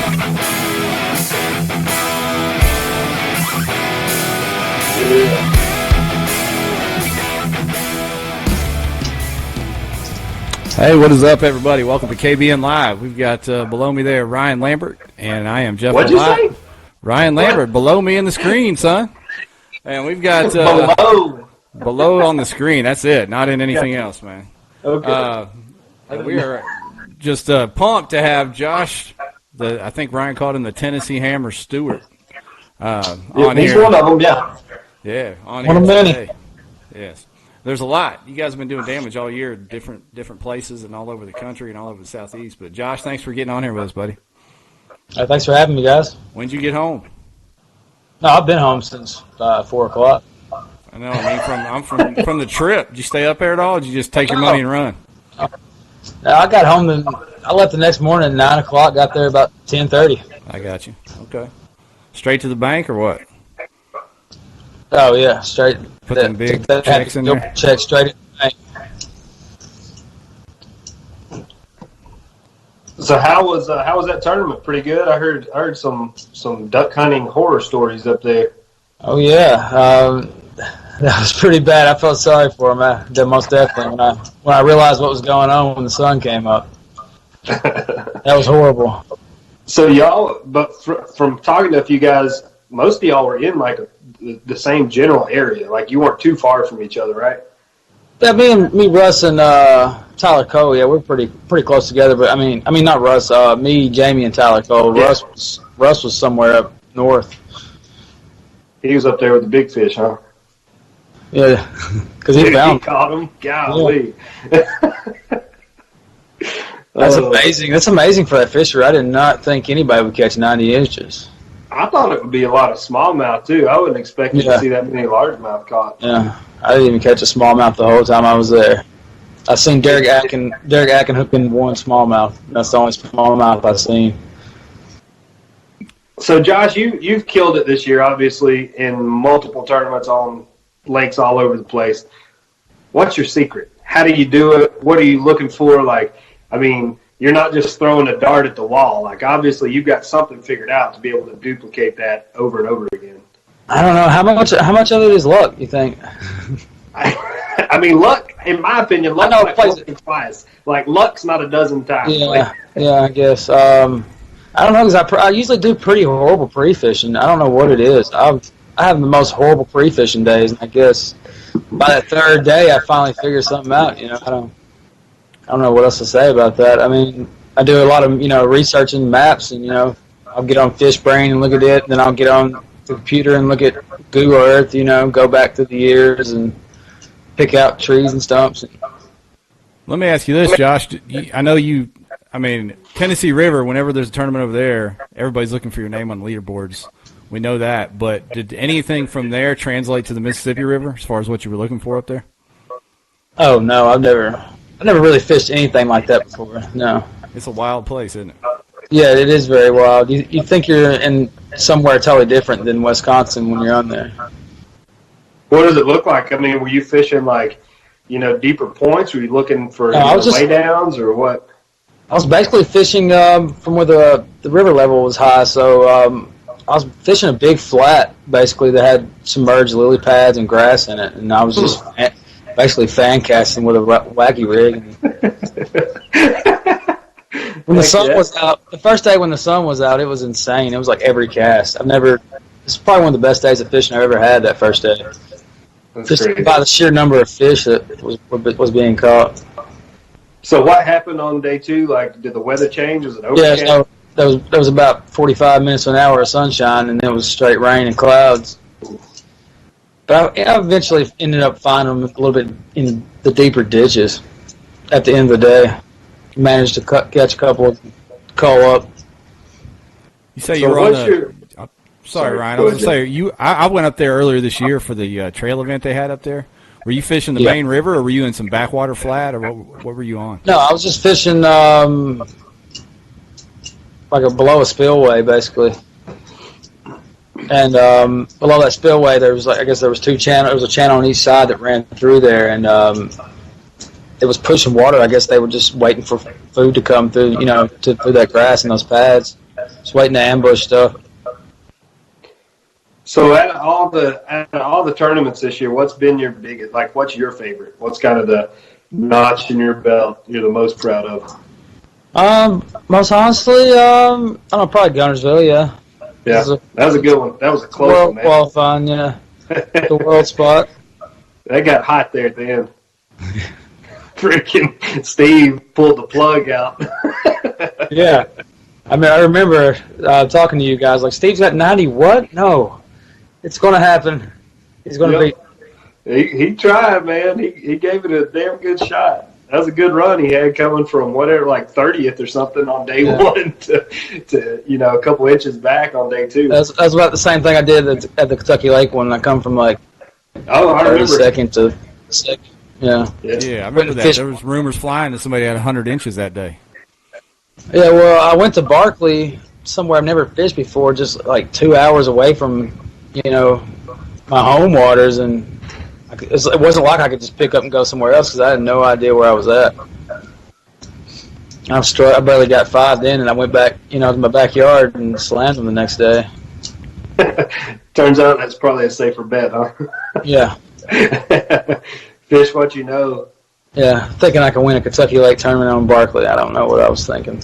Hey, what is up, everybody? Welcome to KBN Live. We've got below me there Ryan Lambert, and I am Jeff. What'd you say? Ryan Lambert, below me in the screen, son. And we've got below on the screen. That's it, not in anything else, man. Okay. We are just pumped to have Josh, I think Ryan called him the Tennessee Hammer Stewart, on he's here. one of them, yeah. Yeah, on One here of many. today. Yes. There's a lot. You guys have been doing damage all year, different places and all over the country and all over the Southeast. But, Josh, thanks for getting on here with us, buddy. Thanks for having me, guys. When'd you get home? No, I've been home since 4 o'clock. I know. I'm from the trip. Did you stay up there at all, or did you just take your money and run? I got home and I left the next morning at 9 o'clock. Got there about 10:30. I got you. Okay. Straight to the bank or what? Oh yeah, straight. Put them big checks in there. Check straight in the bank. So how was that tournament? Pretty good. I heard some duck hunting horror stories up there. Oh yeah, that was pretty bad. I felt sorry for him. Most definitely when I realized what was going on when the sun came up. That was horrible. So y'all, but from talking to a few guys, most of y'all were in like the same general area. Like you weren't too far from each other, right? Yeah, me, Russ, and Tyler Cole. Yeah, we're pretty close together. But I mean, not Russ. Me, Jamie, and Tyler Cole. Yeah. Russ was somewhere up north. He was up there with the big fish, huh? Yeah, because he found. He caught him. Golly. Yeah. That's amazing. That's amazing for that fishery. I did not think anybody would catch 90 inches. I thought it would be a lot of smallmouth too. I wasn't expecting to see that many largemouth caught. Yeah, I didn't even catch a smallmouth the whole time I was there. I've seen Derek Akin hooking one smallmouth. That's the only smallmouth I've seen. So, Josh, you've killed it this year, obviously, in multiple tournaments on lakes all over the place. What's your secret? How do you do it? What are you looking for? Like, I mean, you're not just throwing a dart at the wall. Like, obviously, you've got something figured out to be able to duplicate that over and over again. I don't know how much of it is luck. You think? I mean, luck. In my opinion, luck like once or twice. Like, luck's not a dozen times. Yeah, I guess. I don't know because I usually do pretty horrible pre-fishing. I don't know what it is. I have the most horrible pre-fishing days, and I guess by that third day, I finally figure something out. You know, I don't know what else to say about that. I mean, I do a lot of researching maps, and I'll get on FishBrain and look at it, and then I'll get on the computer and look at Google Earth. Go back through the years and pick out trees and stumps. Let me ask you this, Josh. I know you. I mean, Tennessee River, whenever there's a tournament over there, everybody's looking for your name on leaderboards. We know that. But did anything from there translate to the Mississippi River as far as what you were looking for up there? Oh, no. I've never really fished anything like that before. No. It's a wild place, isn't it? Yeah, it is very wild. You think you're in somewhere totally different than Wisconsin when you're on there. What does it look like? I mean, were you fishing like, deeper points? Were you looking for laydowns or what? I was basically fishing from where the river level was high, so I was fishing a big flat, basically, that had submerged lily pads and grass in it, and I was just basically fan casting with a wacky rig. When the sun was out, the first day when the sun was out, it was insane. It was like every cast. It's probably one of the best days of fishing I've ever had that first day. That's just crazy. by the sheer number of fish that was being caught. So what happened on day two? Like, did the weather change? Was it overcast? Yeah, so there was about 45 minutes to an hour of sunshine, and then it was straight rain and clouds. But I eventually ended up finding them a little bit in the deeper ditches at the end of the day. Managed to catch a couple of call up. You say you were on the... Sorry, Ryan. I was going to say, I went up there earlier this year for the trail event they had up there. Were you fishing the main river, or were you in some backwater flat, or what were you on? No, I was just fishing like below a spillway, basically. And below that spillway, there was there was two channels. There was a channel on each side that ran through there, and it was pushing water. I guess they were just waiting for food to come through, through that grass and those pads. Just waiting to ambush stuff. So out of all the tournaments this year, what's been your biggest? Like, what's your favorite? What's kind of the notch in your belt you're the most proud of? Most honestly, I don't know, probably Gunnersville. Yeah. Yeah, that was a good one. That was a close World one, man. qualifying, yeah. The world spot. That got hot there at the end. Freaking Steve pulled the plug out. Yeah. I mean, I remember talking to you guys, like, Steve's got 90 what? No. It's going to happen. He's going to Yep. He tried, man. He gave it a damn good shot. That was a good run he had coming from whatever, like 30th or something on day one to a couple inches back on day two. That's about the same thing I did at the Kentucky Lake one. I come from like I remember. second to second. Yeah. Yeah, I remember that. There was rumors flying that somebody had 100 inches that day. Yeah, well, I went to Barkley, somewhere I've never fished before, just like 2 hours away from, my home waters, and it wasn't like I could just pick up and go somewhere else because I had no idea where I was at. I barely got 5 then, and I went back, to my backyard and slammed them the next day. Turns out that's probably a safer bet, huh? Yeah. Fish what you know. Yeah, thinking I can win a Kentucky Lake tournament on Barkley. I don't know what I was thinking.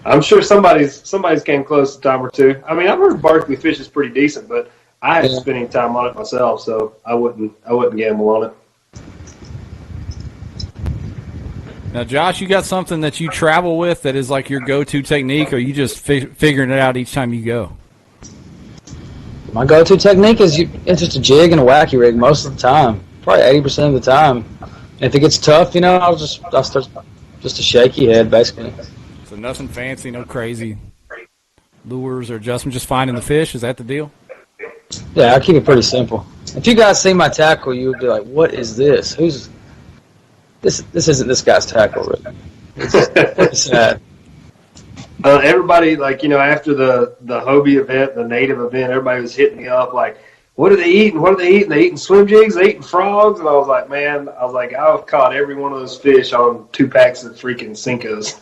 I'm sure somebody's came close a time or two. I mean, I've heard Barkley fish is pretty decent, but I haven't spent any time on it myself, so I wouldn't gamble on it. Now, Josh, you got something that you travel with that is like your go-to technique, or you just figuring it out each time you go? My go-to technique is it's just a jig and a wacky rig most of the time, probably 80% of the time. And if it gets tough, I'll start just a shaky head, basically. So nothing fancy, no crazy lures or adjustments, just finding the fish. Is that the deal? Yeah, I keep it pretty simple. If you guys see my tackle, you would be like, "What is this? Who's this? This isn't this guy's tackle, really." It's sad. Everybody, after the Hobie event, the native event, everybody was hitting me up like, "What are they eating? What are they eating? They eating swim jigs? They eating frogs?" And I was like, "Man, I've caught every one of those fish on 2 packs of freaking Cincos."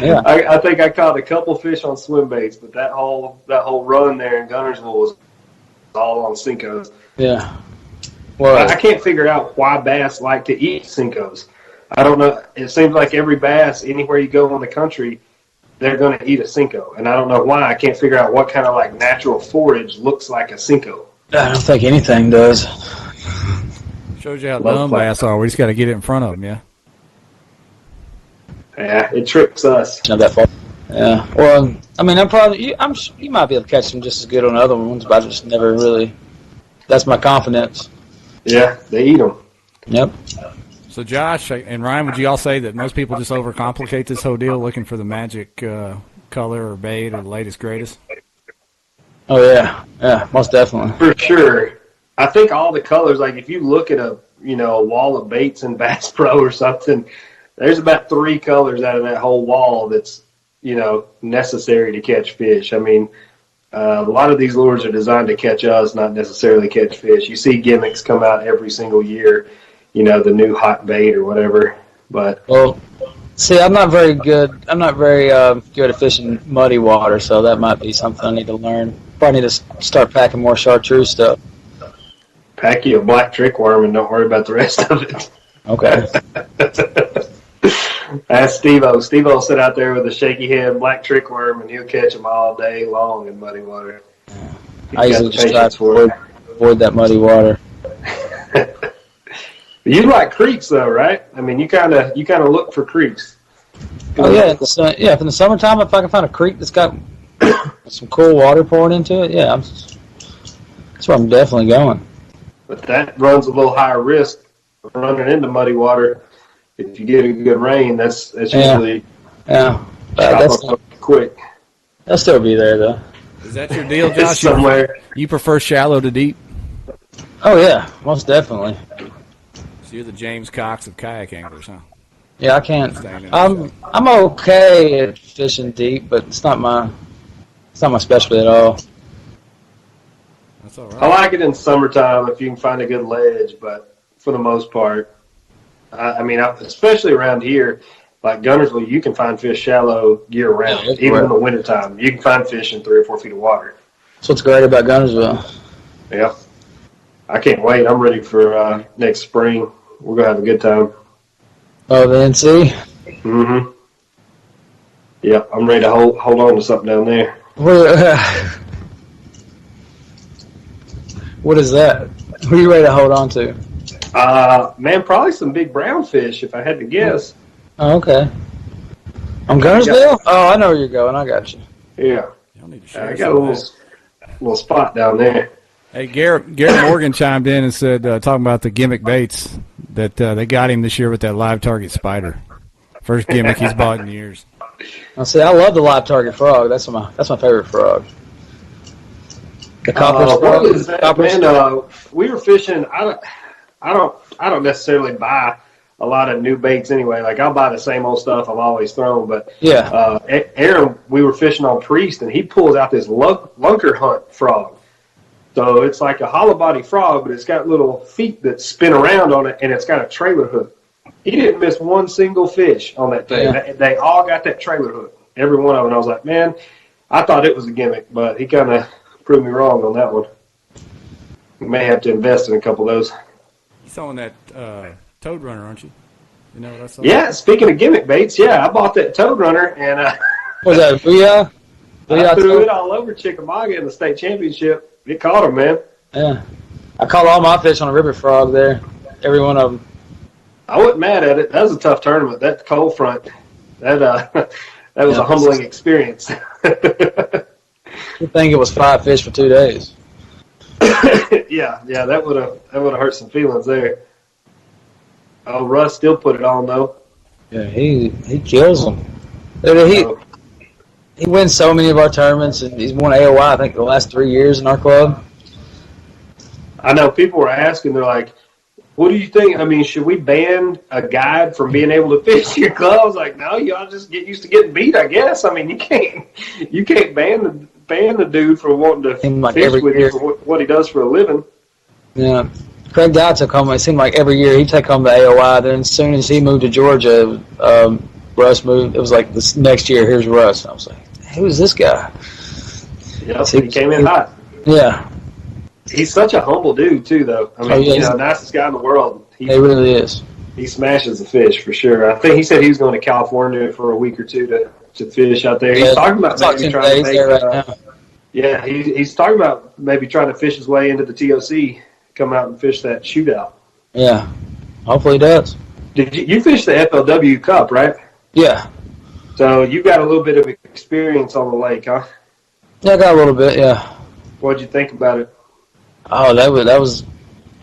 Yeah. I think I caught a couple fish on swim baits, but that whole run there in Gunnersville was all on Cincos. Yeah. Well, I can't figure out why bass like to eat Cincos. I don't know. It seems like every bass, anywhere you go in the country, they're going to eat a Cinco. And I don't know why. I can't figure out what kind of natural forage looks like a Cinco. I don't think anything does. Shows you how dumb bass are. We just got to get it in front of them, yeah? Yeah, it tricks us. Not that far. Yeah. Well, I mean, you might be able to catch them just as good on other ones, but I just never really. That's my confidence. Yeah, they eat them. Yep. So, Josh and Ryan, would you all say that most people just overcomplicate this whole deal looking for the magic color or bait or the latest, greatest? Oh, yeah. Yeah, most definitely. For sure. I think all the colors, if you look at a wall of baits in Bass Pro or something, there's about 3 colors out of that whole wall that's, necessary to catch fish. I mean, a lot of these lures are designed to catch us, not necessarily catch fish. You see gimmicks come out every single year, the new hot bait or whatever. But well, see, I'm not very good. I'm not very good at fishing muddy water, so that might be something I need to learn. Probably need to start packing more chartreuse stuff. Pack you a black trick worm and don't worry about the rest of it. Okay. Ask Steve-O. Steve-O will sit out there with a shaky head black trick worm, and he'll catch them all day long in muddy water. I usually just try to avoid that muddy water. You like creeks, though, right? I mean, you kind of look for creeks. Oh yeah, if in the summertime, if I can find a creek that's got some cool water pouring into it, yeah, that's where I'm definitely going. But that runs a little higher risk of running into muddy water. If you get a good rain, that's usually that's quick. They'll still be there though. Is that your deal, Josh? Somewhere. You prefer shallow to deep? Oh yeah, most definitely. So you're the James Cox of kayak anglers, huh? Yeah, I can't. I'm okay at fishing deep, but it's not my specialty at all. That's all right. I like it in summertime if you can find a good ledge, but for the most part, I mean, especially around here, Like Gunnersville, you can find fish shallow year round, Yeah, even in the wintertime. You can find fish in 3 or 4 feet of water. That's what's great about Gunnersville. Yeah. I can't wait. I'm ready for next spring. We're going to have a good time. Oh, the NC? Mm-hmm. Yep, I'm ready to hold on to something down there. What is that? What are you ready to hold on to? Man, probably some big brown fish, if I had to guess. Oh, okay. On Gunnersville? Oh, I know where you're going. I got you. Yeah. Y'all need to share I got a little spot down there. Hey, Garrett Morgan chimed in and said, talking about the gimmick baits, that they got him this year with that live target spider. First gimmick he's bought in years. I see. I love the live target frog. That's my favorite frog. The copper What frog. is that, man? We were fishing. I don't necessarily buy a lot of new baits anyway. Like I'll buy the same old stuff I've always thrown. But Yeah. Aaron, we were fishing on Priest, and he pulls out this lunker hunt frog. So it's like a hollow body frog, but it's got little feet that spin around on it, and it's got a trailer hook. He didn't miss one single fish on that thing. Yeah. They all got that trailer hook, every one of them. I was like, man, I thought it was a gimmick, but he kind of proved me wrong on that one. We may have to invest in a couple of those. You're selling that toad runner, aren't you? You know what I saw? Yeah, speaking of gimmick baits, I bought that toad runner, and What was that? Booyah? I threw it all over Chickamauga in the state championship. It caught him, man. Yeah. I caught all my fish on a river frog there. Every one of them. I wasn't mad at it. That was a tough tournament. That cold front, that was a humbling experience. Good thing it was 5 fish for 2 days. yeah, that would have hurt some feelings there. Oh, Russ still put it on though. Yeah, he kills them. He wins so many of our tournaments, and he's won AOI, I think, the last 3 years in our club. I know people were asking, they're like, what do you think? I mean, should we ban a guide from being able to fish your club? I was like, no, y'all just get used to getting beat, I guess. I mean, you can't ban the dude for wanting to fish with you for what he does for a living. Yeah. Craig Dye took home, it seemed like every year he'd take home the AOI. Then as soon as he moved to Georgia, Russ moved. It was like this next year, here's Russ. And I was like, who is this guy? Yeah, he came in hot. Yeah. He's such a humble dude, too, though. I mean, nicest guy in the world. He really is. He smashes the fish, for sure. I think he said he was going to California for a week or two to fish out there. He's talking about maybe trying to make yeah, he's talking about maybe trying to fish his way into the TOC, come out and fish that shootout. Yeah. Hopefully he does. Did you fish the FLW Cup, right? Yeah. So you got a little bit of experience on the lake, huh? Yeah, I got a little bit, yeah. What'd you think about it? Oh, that was.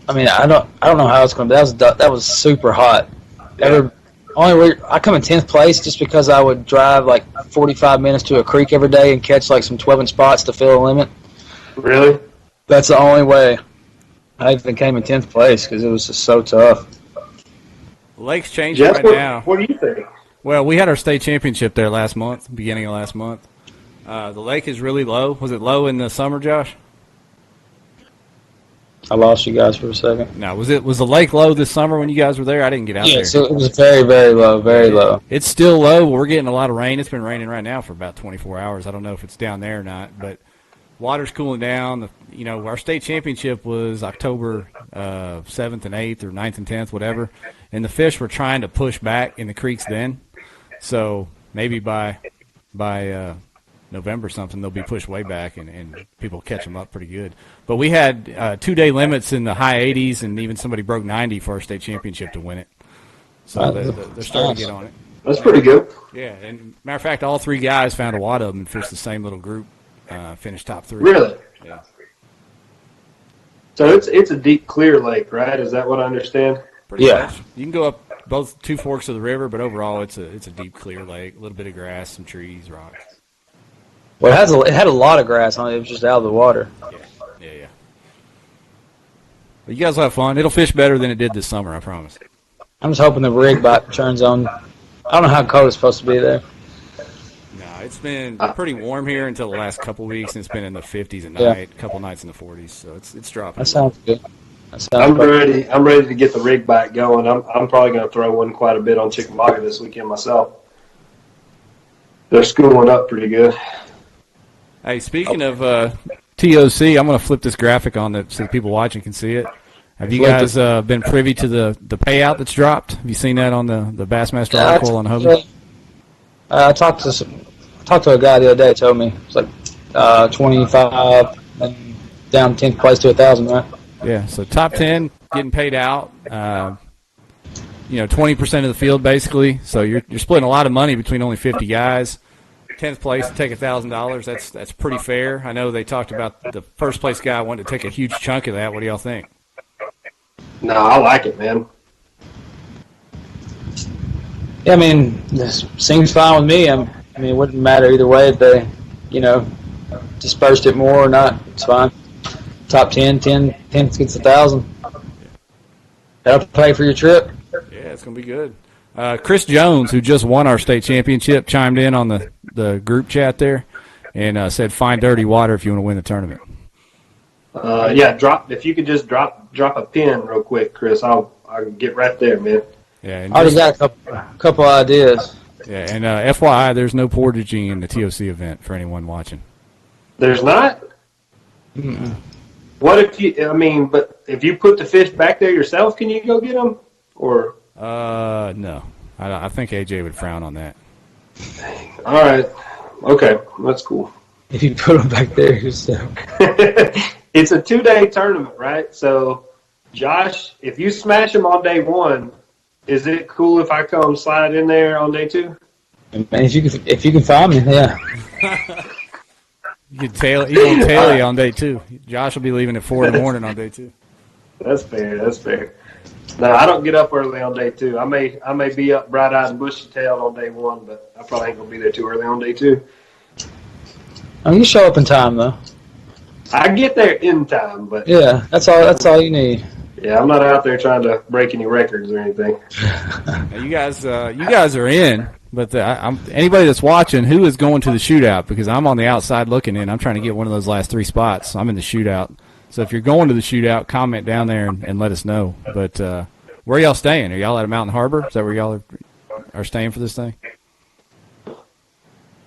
I mean, I don't know how it's going to be. That was super hot. Yeah. I come in 10th place just because I would drive like 45 minutes to a creek every day and catch like some 12-inch spots to fill a limit. Really? That's the only way I even came in 10th place because it was just so tough. The lake's changing right now. What do you think? Well, we had our state championship there last month, beginning of last month. The lake is really low. Was it low in the summer, Josh? I lost you guys for a second. No, was the lake low this summer when you guys were there? I didn't get out there. Yeah, so it was very, very low, very low. It's still low. We're getting a lot of rain. It's been raining right now for about 24 hours. I don't know if it's down there or not, but water's cooling down. Our state championship was October 7th and 8th or 9th and 10th, whatever, and the fish were trying to push back in the creeks then. So maybe by November something, they'll be pushed way back, and people catch them up pretty good. But we had 2-day limits in the high 80s, and even somebody broke 90 for our state championship to win it. So they're starting to get on it. That's pretty good. Yeah, and matter of fact, all 3 guys found a wad of them and fished the same little group, finished top 3. Really? Yeah. So it's a deep, clear lake, right? Is that what I understand? Pretty much. You can go up both 2 forks of the river, but overall it's a deep, clear lake. A little bit of grass, some trees, rocks. Well, it had a lot of grass on it. It was just out of the water. Yeah. But you guys will have fun. It'll fish better than it did this summer, I promise. I'm just hoping the rig bite turns on. I don't know how cold it's supposed to be there. No, it's been pretty warm here until the last couple weeks, and it's been in the 50s at night, a couple nights in the 40s, so it's dropping. That sounds good. That I'm sounds great. ready. I'm ready to get the rig back going. I'm probably going to throw one quite a bit on Chickamauga this weekend myself. They're schooling up pretty good. Hey, speaking of TOC, I'm going to flip this graphic on so the people watching can see it. Have you guys been privy to the payout that's dropped? Have you seen that on the Bassmaster article on Hobie? I talked to a guy the other day. Told me it's like 25 and down 10th place to 1,000, right? Yeah. So top 10 getting paid out. 20% of the field basically. So you're splitting a lot of money between only 50 guys. 10th place to take $1,000. That's pretty fair. I know they talked about the first place guy wanted to take a huge chunk of that. What do y'all think? No, I like it, man. Yeah, I mean, this seems fine with me. I mean, it wouldn't matter either way if they, dispersed it more or not. It's fine. Top 10 gets 1,000. That'll pay for your trip. Yeah, it's going to be good. Chris Jones, who just won our state championship, chimed in on the group chat there and said, "Find dirty water if you want to win the tournament." If you could just drop a pin real quick, Chris, I'll get right there, man. Yeah, and I already got a couple ideas. Yeah, and FYI, there's no portaging in the TOC event for anyone watching. There's not? Mm-mm. What if you put the fish back there yourself, can you go get them? Or no. I think AJ would frown on that. all right. Okay, that's cool. If you put them back there yourself. It's a 2-day tournament, right? So, Josh, if you smash them on day 1, is it cool if I come slide in there on day 2? Man, if you can find me, yeah. You can tail you on day 2. Josh will be leaving at 4 in the morning on day 2. That's fair. No, I don't get up early on day 2. I may be up bright-eyed and bushy-tailed on day 1, but I probably ain't going to be there too early on day 2. Oh, you show up in time though. I get there in time, but yeah, that's all you need. Yeah, I'm not out there trying to break any records or anything. Now, you guys are in, but anybody that's watching, who is going to the shootout? Because I'm on the outside looking in. I'm trying to get one of those last 3 spots. I'm in the shootout. So if you're going to the shootout, comment down there and let us know. But where are y'all staying? Are y'all at a Mountain Harbor? Is that where y'all are staying for this thing?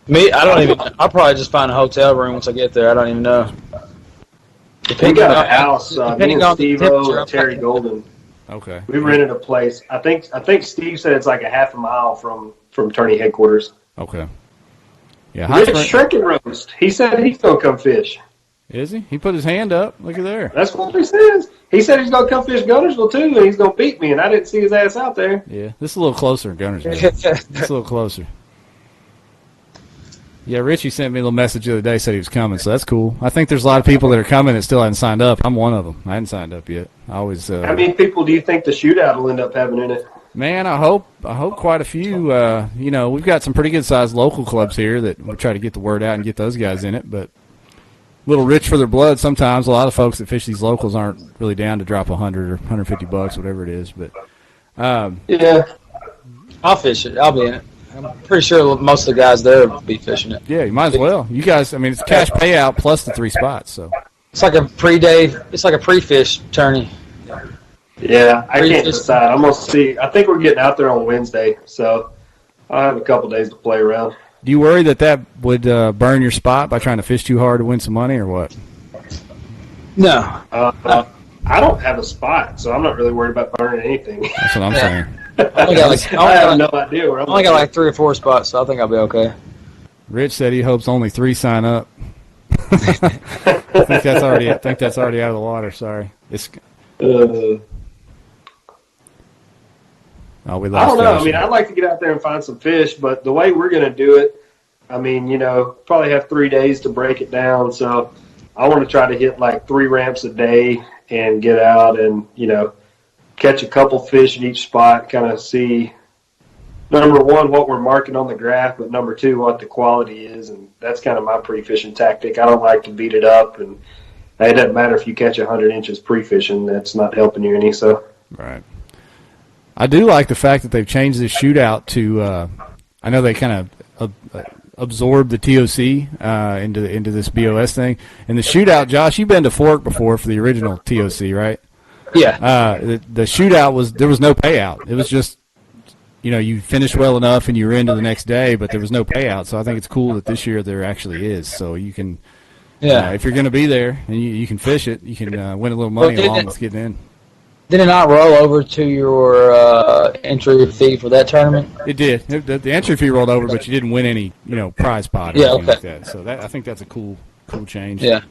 Me, I don't even. I'll probably just find a hotel room once I get there. I don't even know. We got a house. Me and on the Steve-O and Terry Golden. Okay. We rented a place. I think Steve said it's like a half a mile from Tourney headquarters. Okay. Yeah. Rich Shrinking Roast. He said he's gonna come fish. Is he? He put his hand up. Look at there. That's what he says. He said he's gonna come fish Gunnersville too, and he's gonna beat me. And I didn't see his ass out there. Yeah. This is a little closer than Gunnersville. It's a little closer. Yeah, Richie sent me a little message the other day, said he was coming, so that's cool. I think there's a lot of people that are coming that still haven't signed up. I'm one of them. I hadn't signed up yet. I always. How many people do you think the shootout will end up having in it? Man, I hope quite a few. We've got some pretty good sized local clubs here that we try to get the word out and get those guys in it, but a little rich for their blood sometimes. A lot of folks that fish these locals aren't really down to drop $100 or $150, whatever it is. But yeah, I'll fish it. I'll be in it. I'm pretty sure most of the guys there will be fishing it. Yeah, you might as well. You guys, I mean, it's cash payout plus the 3 spots. So it's like a pre-day. It's like a pre-fish tourney. Yeah, I can't decide. I'm gonna see. I think we're getting out there on Wednesday, so I'll have a couple days to play around. Do you worry that would burn your spot by trying to fish too hard to win some money, or what? No. I don't have a spot, so I'm not really worried about burning anything. That's what I'm saying. I have no idea where I'm. I only got like 3 or 4 spots, so I think I'll be okay. Rich said he hopes only 3 sign up. I think that's already out of the water. Sorry. We lost I don't know. Josh. I mean, I'd like to get out there and find some fish, but the way we're going to do it, I mean, probably have 3 days to break it down. So I want to try to hit like 3 ramps a day and get out and, catch a couple fish at each spot, kind of see, number one, what we're marking on the graph, but number 2, what the quality is. And that's kind of my pre-fishing tactic. I don't like to beat it up. And it doesn't matter if you catch 100 inches pre-fishing. That's not helping you any. So Right. I do like the fact that they've changed this shootout to. I know they kind of absorbed the TOC into this BOS thing. And the shootout, Josh, you've been to Fork before for the original TOC, right? Yeah. The shootout there was no payout. It was just, you finished well enough and you were into the next day, but there was no payout. So I think it's cool that this year there actually is. So you can, if you're going to be there and you can fish it, you can win a little money along with getting in. Did it not roll over to your entry fee for that tournament? It did. The entry fee rolled over, but you didn't win any, prize pot or anything like that. So I think that's a cool change. Yeah.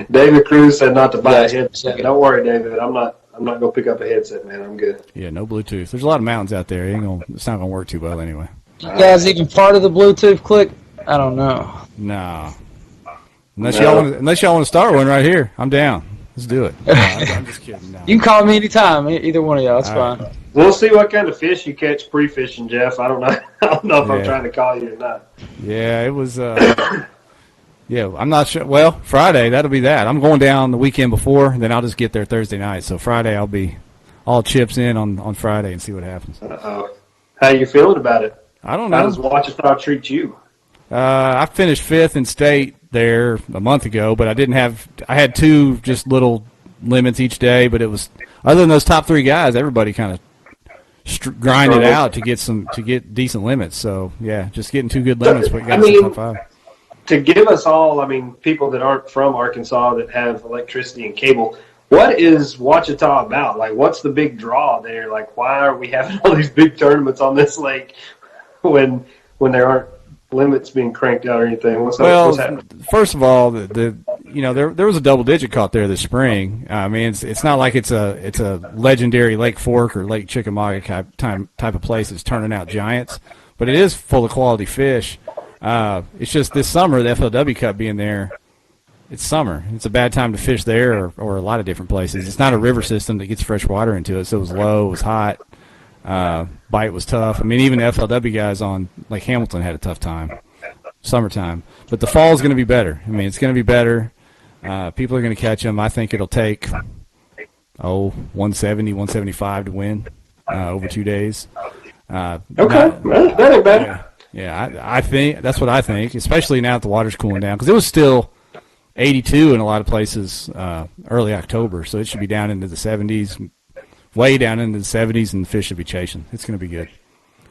David Cruz said not to buy a headset. Don't worry, David. I'm not gonna pick up a headset, man. I'm good. Yeah, no Bluetooth. There's a lot of mountains out there. It's not gonna work too well anyway. You guys even part of the Bluetooth click? I don't know. No. Unless y'all want to start one right here, I'm down. Let's do it. No, I'm just kidding. No. You can call me anytime. Either one of y'all. That's fine. Right. We'll see what kind of fish you catch pre-fishing, Jeff. I don't know. I don't know if I'm trying to call you or not. Yeah, it was. Yeah, I'm not sure. Well, Friday, that'll be that. I'm going down the weekend before, then I'll just get there Thursday night. So Friday, I'll be all chips in on Friday and see what happens. Uh-oh. How you feeling about it? I don't know. How does Ouachita treat you? I finished 5th in state there a month ago, but I had 2 just little limits each day, but it was, other than those top 3 guys, everybody kind of grinded out to get decent limits. So, yeah, just getting 2 good limits, but got the top 5. To give us all, people that aren't from Arkansas that have electricity and cable, what is Ouachita about? Like, what's the big draw there? Like, why are we having all these big tournaments on this lake when there aren't limits being cranked out or anything? What's happening? First of all, there was a double digit caught there this spring. It's not like it's a legendary Lake Fork or Lake Chickamauga type of place that's turning out giants, but it is full of quality fish. It's just this summer, the FLW Cup being there, it's summer. It's a bad time to fish there or a lot of different places. It's not a river system that gets fresh water into it, so it was low, it was hot. Bite was tough. Even the FLW guys on Lake Hamilton had a tough time, summertime. But the fall is going to be better. It's going to be better. People are going to catch them. I think it'll take, 170, 175 to win over 2 days. Okay, that ain't bad. Yeah, I think that's what I think, especially now that the water's cooling down, because it was still 82 in a lot of places early October, so it should be down into the 70s, way down into the 70s, and the fish should be chasing. It's going to be good.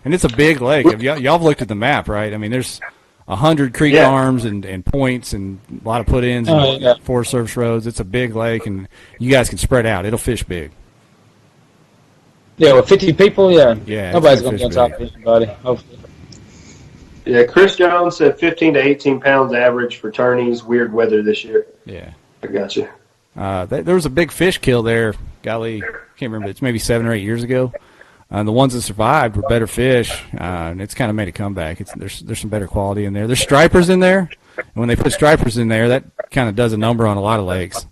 And it's a big lake. Y'all have looked at the map, right? There's 100 creek arms and points and a lot of put-ins and Forest Service roads. It's a big lake, and you guys can spread out. It'll fish big. Yeah, with 50 people, yeah, nobody's going to be on top of anybody, hopefully. Yeah, Chris Jones said 15 to 18 pounds average for tourneys. Weird weather this year. Yeah. I got you. There was a big fish kill there. Golly, I can't remember. It's maybe 7 or 8 years ago. The ones that survived were better fish, and it's kind of made a comeback. There's some better quality in there. There's stripers in there, and when they put stripers in there, that kind of does a number on a lot of lakes.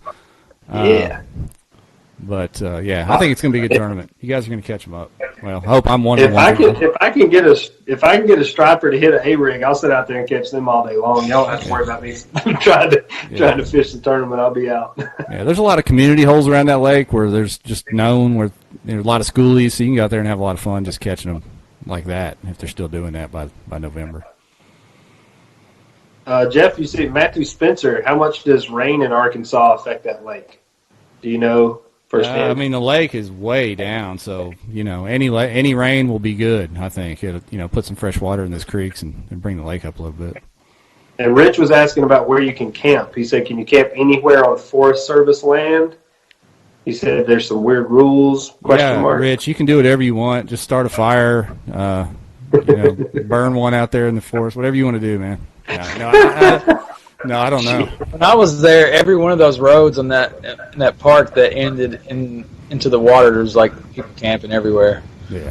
But I think it's going to be a good tournament. You guys are going to catch them up. Well, I hope I'm one. If I can get a striper to hit an A-rig, I'll sit out there and catch them all day long. Y'all don't have to worry about me trying to fish the tournament. I'll be out. Yeah, there's a lot of community holes around that lake where there's just known where there's a lot of schoolies, so you can go out there and have a lot of fun just catching them like that if they're still doing that by November. Jeff, you see Matthew Spencer. How much does rain in Arkansas affect that lake? Do you know? The lake is way down, so any rain will be good. I think it'll put some fresh water in those creeks and bring the lake up a little bit. And Rich was asking about where you can camp. He said, "Can you camp anywhere on Forest Service land?" He said, "There's some weird rules." Rich, you can do whatever you want. Just start a fire, burn one out there in the forest, whatever you want to do, man. No, I don't know. When I was there, every one of those roads in that park that ended into the water, there's people camping everywhere. Yeah.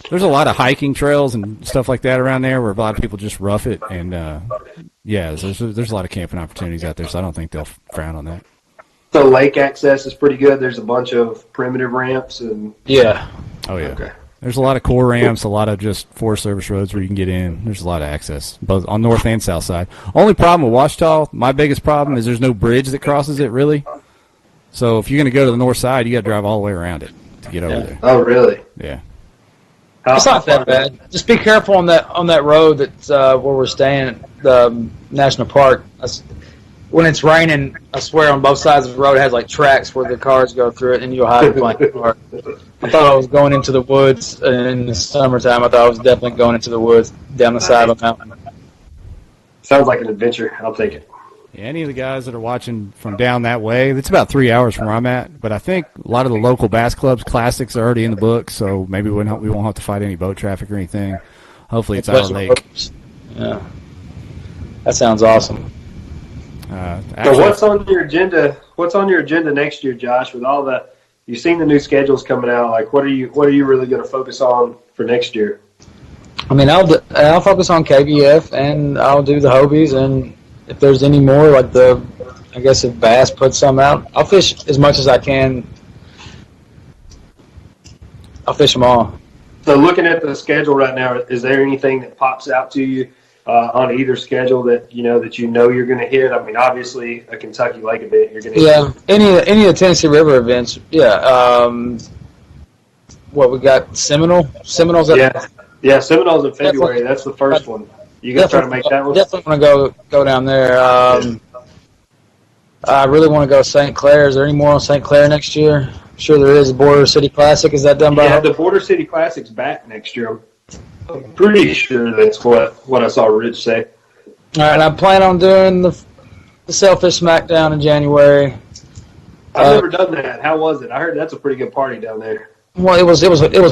There's a lot of hiking trails and stuff like that around there where a lot of people just rough it, and there's a lot of camping opportunities out there, so I don't think they'll frown on that. So lake access is pretty good. There's a bunch of primitive ramps and yeah. Oh yeah. Okay. There's a lot of core ramps, a lot of just Forest Service roads where you can get in. There's a lot of access, both on north and south side. Only problem with Ouachita, my biggest problem, is there's no bridge that crosses it, really. So if you're going to go to the north side, you got to drive all the way around it to get over there. Oh, really? Yeah. It's not that bad. Just be careful on that road that's where we're staying at the national park. when it's raining, I swear on both sides of the road it has like tracks where the cars go through it, and you'll hide behind the car. I thought I was going into the woods in the summertime. I thought I was definitely going into the woods down the side of a mountain. Sounds like an adventure. I'll take it. Yeah, any of the guys that are watching from down that way, it's about 3 hours from where I'm at. But I think a lot of the local bass clubs classics are already in the book, so maybe we won't have to fight any boat traffic or anything. Hopefully, it's our lake. Yeah, that sounds awesome. So what's on your agenda? What's on your agenda next year, Josh? With all the, you've seen the new schedules coming out. Like, what are you really going to focus on for next year? I mean, I'll focus on KBF, and I'll do the Hobies, and if there's any more, like I guess if Bass puts some out, I'll fish as much as I can. I'll fish them all. So looking at the schedule right now, is there anything that pops out to you on either schedule that you know you're going to hit? I mean, obviously a Kentucky Lake event you're going to hit. Yeah, any of the Tennessee River events. Yeah. What we got? Seminoles. Yeah, Seminoles in February. That's the first one. You gonna try to make that one? Definitely want to go down there. I really want to go to St. Clair. Is there any more on St. Clair next year? I'm sure there is. Border City Classic. Is that done by? Yeah, the Border City Classic's back next year. I'm pretty sure that's what I saw Rich say. All right, and I plan on doing the Sailfish Smackdown in January. I've never done that. How was it? I heard that's a pretty good party down there. Well, it was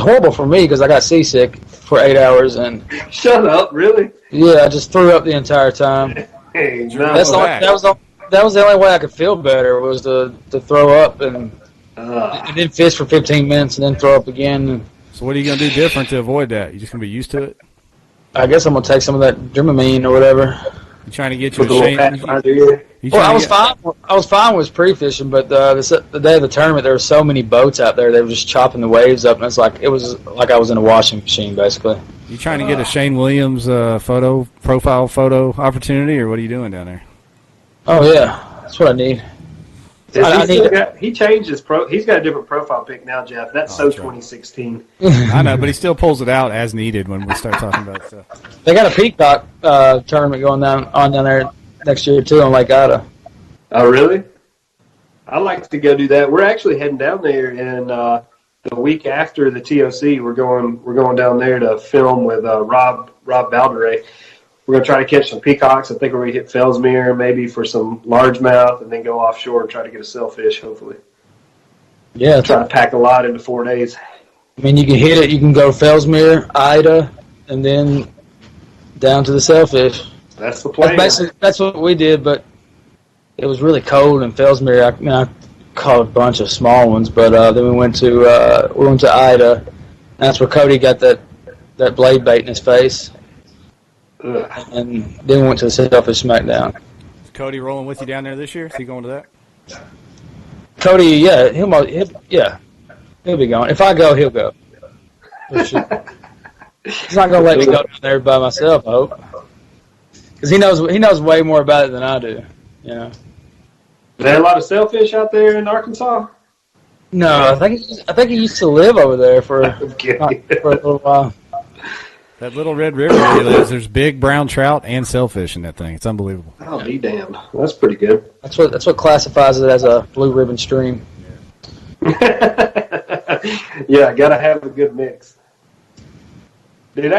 horrible for me because I got seasick for 8 hours and. Shut up! Really? Yeah, I just threw up the entire time. Hey, that was the only way I could feel better was to throw up and then fish for 15 minutes and then throw up again. So what are you going to do different to avoid that? You just going to be used to it? I guess I'm going to take some of that Dramamine or whatever. You trying to get you a Shane? I was fine. I was fine with pre-fishing, but the day of the tournament, there were so many boats out there. They were just chopping the waves up, and it was like I was in a washing machine, basically. You trying to get a Shane Williams profile photo opportunity, or what are you doing down there? Oh yeah, that's what I need. He changed his He's got a different profile pic now, Jeff. That's 2016. I know, but he still pulls it out as needed when we start talking about stuff. They got a peacock tournament going down there next year too on Lake Ida. Oh really? I'd like to go do that. We're actually heading down there, and the week after the TOC, we're going down there to film with Rob Balderay. We're going to try to catch some peacocks. I think we're going to hit Fellsmere maybe for some largemouth and then go offshore and try to get a sailfish, hopefully. Yeah. Try to pack a lot into 4 days. I mean, you can hit it. You can go Fellsmere, Ida, and then down to the sailfish. That's the plan. That's what we did, but it was really cold in Fellsmere. I caught a bunch of small ones, but then we went to Ida. And that's where Cody got that blade bait in his face. Ugh. And then we went to the Sailfish Smackdown. Is Cody rolling with you down there this year? Is he going to that? Cody, yeah, he'll be going. If I go, he'll go. He's not gonna let me go down there by myself, I hope, because he knows way more about it than I do. You know. Is there a lot of sailfish out there in Arkansas? No, I think he used to live over there for a little while. That little red river where he lives, there's big brown trout and sailfish in that thing. It's unbelievable. Oh, be damned. That's pretty good. That's what classifies it as a blue ribbon stream. Yeah, got to have a good mix. Dude,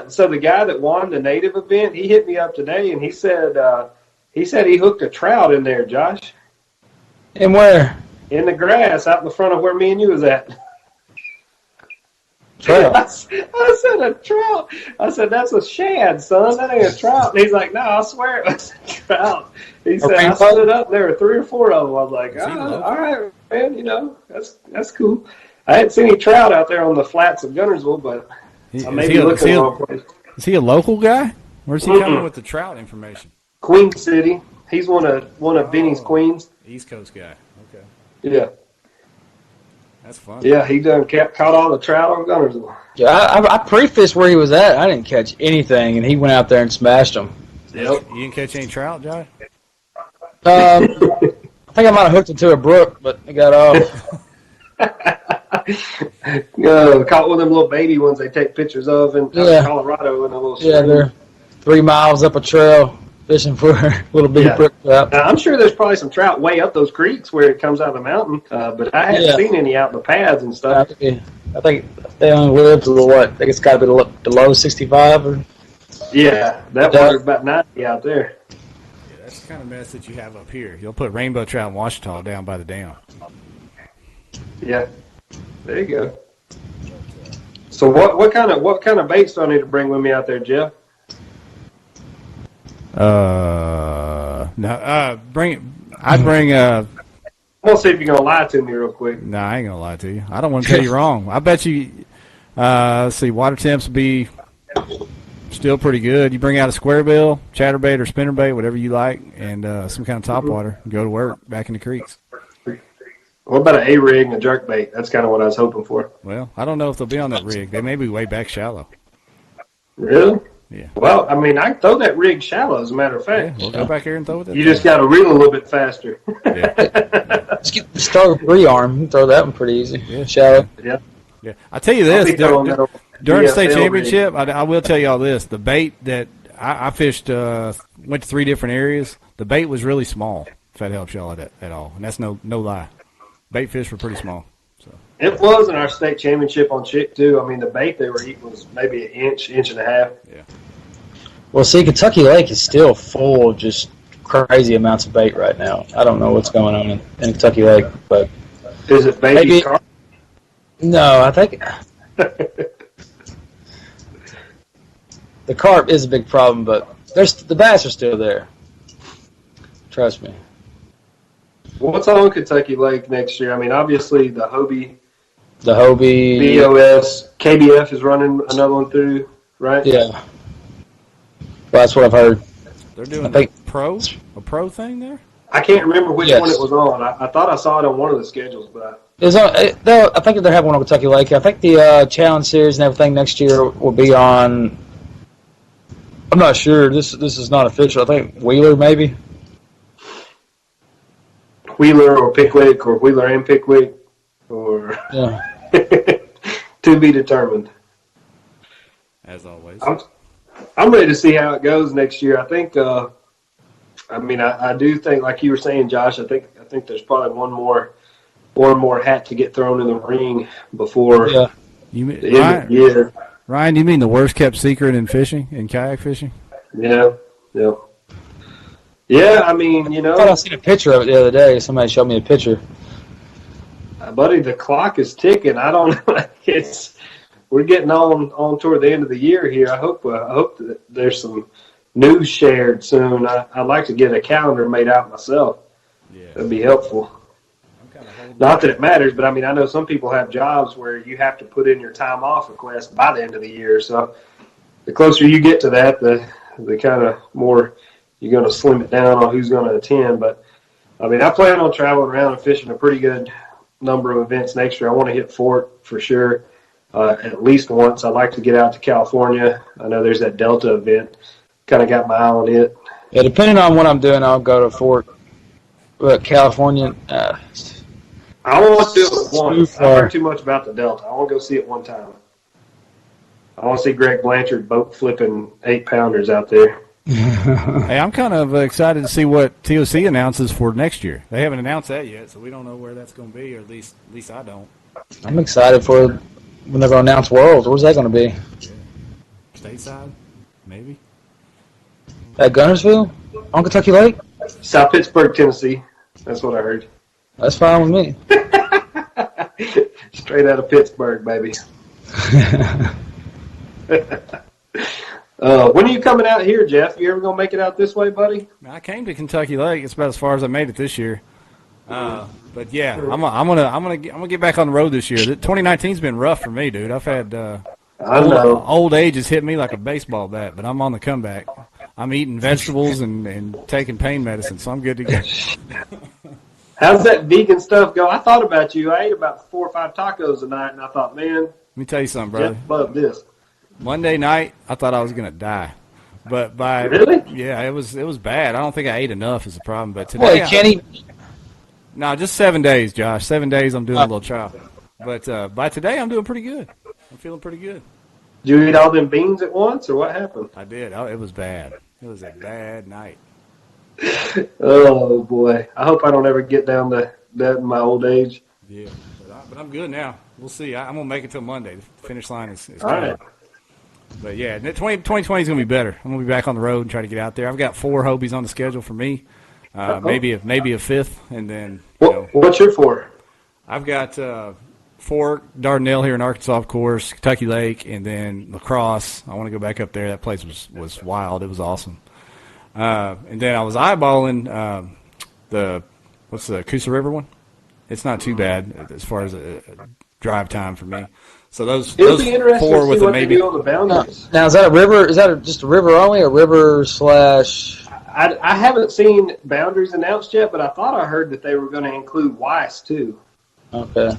so the guy that won the native event, he hit me up today and he said he hooked a trout in there, Josh. And where? In the grass out in the front of where me and you was at. Trout. I said a trout. I said, that's a shad, son. That ain't a trout. And he's like, no, I swear it was a trout. He said, I stood up. There were 3 or 4 of them. I was like, all right, man, that's cool. I hadn't seen any trout out there on the flats of Gunnersville, but I may be looking in the wrong place. Is he a local guy? Where's he coming with the trout information? Queen City. He's one of Benny's queens. East Coast guy. Okay. Yeah. That's fun. Yeah, he caught all the trout on Gunnersville. Yeah, I pre-fished where he was at. I didn't catch anything, and he went out there and smashed them. Yep. You didn't catch any trout, Josh? I think I might have hooked it to a brook, but it got off. Caught one of them little baby ones they take pictures of in Colorado in a little stream. Yeah, they're 3 miles up a trail. fishing for little bitty brook trout. Now, I'm sure there's probably some trout way up those creeks where it comes out of the mountain, but I haven't seen any out in the pads and stuff. I think they only live to the what? I think it's got to be the low 65 or. Yeah, that water's about 90 out there. Yeah, that's the kind of mess that you have up here. You'll put rainbow trout and Washita down by the dam. Yeah, there you go. So what kind of baits do I need to bring with me out there, Jeff? I'd bring I'm gonna see if you're gonna lie to me real quick. No, I ain't gonna lie to you. I don't want to tell you wrong. I bet you. Let's see, water temps will be still pretty good. You bring out a square bill, chatterbait or spinnerbait, whatever you like, and some kind of topwater. Go to work back in the creeks. What about an A-rig and a jerkbait? That's kind of what I was hoping for. Well, I don't know if they'll be on that rig. They may be way back shallow. Really? Yeah. Well, I mean, I can throw that rig shallow, as a matter of fact. Yeah, we'll go back here and throw it. You just got to reel a little bit faster. Yeah. Just start with rearm. You can throw that one pretty easy. Yeah. Shallow. Yeah. Yeah. I'll tell you this. During the state championship, rig. I will tell you all this. The bait that I fished, went to 3 different areas. The bait was really small, if that helps y'all at all. And that's no lie. Bait fish were pretty small. So It was in our state championship on chick, too. I mean, the bait they were eating was maybe an inch and a half. Yeah. Well, see, Kentucky Lake is still full of just crazy amounts of bait right now. I don't know what's going on in Kentucky Lake, but Is it baby carp? No, I think the carp is a big problem, but the bass are still there. Trust me. What's on Kentucky Lake next year? I mean, obviously the Hobie, BOS, KBF is running another one through, right? Yeah. Well, that's what I've heard. They're doing I think a pro thing there? I can't remember which Yes. one it was on. I thought I saw it on one of the schedules, but I think they're having one on Kentucky Lake. I think the Challenge Series and everything next year will be on. I'm not sure. This is not official. I think Wheeler maybe. Wheeler or Pickwick or Wheeler and Pickwick or Yeah. to be determined. As always. I'm ready to see how it goes next year. I think. I do think, like you were saying, Josh. I think there's probably one more hat to get thrown in the ring before the end of the year. Ryan, you mean the worst kept secret in fishing, in kayak fishing? Yeah. Yeah, I mean, I thought I seen a picture of it the other day. Somebody showed me a picture. Buddy, the clock is ticking. I don't know. We're getting on toward the end of the year here. I hope that there's some news shared soon. I'd like to get a calendar made out myself. Yeah. That'd be helpful. Not that it matters, but I mean, I know some people have jobs where you have to put in your time off request by the end of the year. So the closer you get to that, the kind of more you're going to slim it down on who's going to attend. But I mean, I plan on traveling around and fishing a pretty good number of events next year. I want to hit Fort for sure. At least once. I'd like to get out to California. I know there's that Delta event. Kind of got my eye on it. Yeah, depending on what I'm doing, I'll go to Fort. But California, I want to do it once. I've heard too much about the Delta. I want to go see it one time. I want to see Greg Blanchard boat flipping 8-pounders out there. Hey, I'm kind of excited to see what TOC announces for next year. They haven't announced that yet, so we don't know where that's going to be, or at least I don't. I'm excited for when they're going to announce Worlds. Where's that going to be? Yeah. Stateside, maybe. At Gunnersville? On Kentucky Lake? South Pittsburgh, Tennessee. That's what I heard. That's fine with me. Straight out of Pittsburgh, baby. When are you coming out here, Jeff? You ever gonna make it out this way, buddy? I came to Kentucky Lake. It's about as far as I made it this year. But yeah, I'm gonna get back on the road this year. 2019's been rough for me, dude. I've had I know. old age has hit me like a baseball bat, but I'm on the comeback. I'm eating vegetables and taking pain medicine, so I'm good to go. How's that vegan stuff go? I thought about you. I ate about 4 or 5 tacos a night, and I thought, man, Let me tell you something, brother. Jeff loved this. Monday night, I thought I was gonna die, but Really? yeah, it was bad. I don't think I ate enough is the problem. But today, Boy, Kenny. no, just 7 days, Josh. 7 days, I'm doing a little trial. But by today, I'm doing pretty good. I'm feeling pretty good. Did you eat all them beans at once, or what happened? I did. It was bad. It was a bad night. Oh boy, I hope I don't ever get down to that in my old age. Yeah, but I'm good now. We'll see. I'm gonna make it till Monday. The finish line is All right. But yeah, 2020 is gonna be better. I'm gonna be back on the road and try to get out there. I've got 4 Hobies on the schedule for me. Maybe a fifth, and then What's your 4? I've got 4 Dardanelle here in Arkansas, of course, Kentucky Lake, and then La Crosse. I want to go back up there. That place was wild. It was awesome. And then I was eyeballing what's the Coosa River one? It's not too bad as far as a drive time for me. So those 4 with a maybe. On the boundaries. Now, is that a river? Is that just a river only, or river slash? I haven't seen boundaries announced yet, but I thought I heard that they were going to include Weiss too. Okay.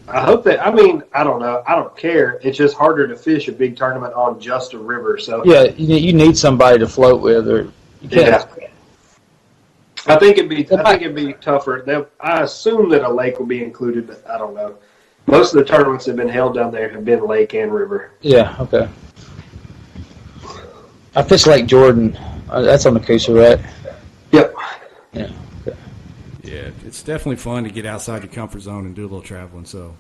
I hope that. I mean, I don't know. I don't care. It's just harder to fish a big tournament on just a river. So yeah, you need somebody to float with, or you can't. Yeah. I think it'd be tougher. I assume that a lake will be included, but I don't know. Most of the tournaments that have been held down there have been lake and river. Yeah. Okay. I fished Lake Jordan. That's on the Coosa, right? Yep. Yeah. Okay. Yeah, it's definitely fun to get outside your comfort zone and do a little traveling. So,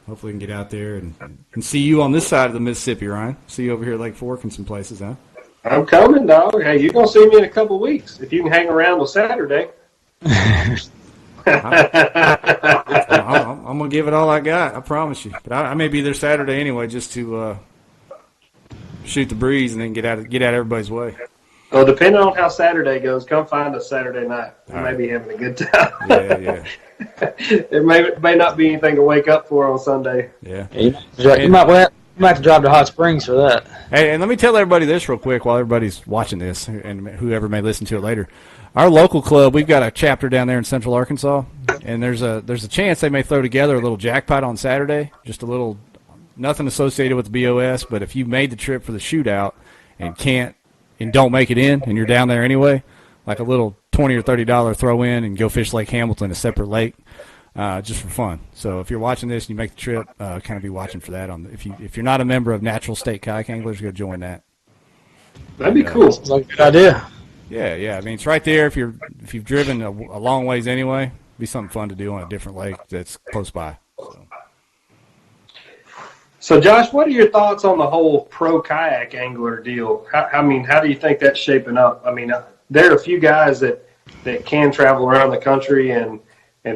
hopefully we can get out there and see you on this side of the Mississippi, Ryan. See you over here at Lake Fork and some places, huh? I'm coming, dog. Hey, you're going to see me in a couple of weeks if you can hang around till Saturday. I'm going to give it all I got, I promise you. But I may be there Saturday anyway just to shoot the breeze and then get out of everybody's way. Well, depending on how Saturday goes, come find us Saturday night. We may be having a good time. Yeah. There may not be anything to wake up for on Sunday. Yeah. You might have to drive to Hot Springs for that. Hey, and let me tell everybody this real quick while everybody's watching this and whoever may listen to it later. Our local club, we've got a chapter down there in Central Arkansas, and there's a chance they may throw together a little jackpot on Saturday, just a little, nothing associated with the BOS, but if you made the trip for the shootout and don't make it in and you're down there anyway, like a little $20 or $30 throw in and go fish Lake Hamilton, a separate lake, just for fun. So if you're watching this and you make the trip, kind of be watching for that. If you're not a member of Natural State Kayak Anglers, go join that. That'd be cool. Sounds like a good idea. Yeah. I mean, it's right there. If you've driven a long ways anyway, it'd be something fun to do on a different lake that's close by. So, Josh, what are your thoughts on the whole pro kayak angler deal? How do you think that's shaping up? I mean, there are a few guys that can travel around the country and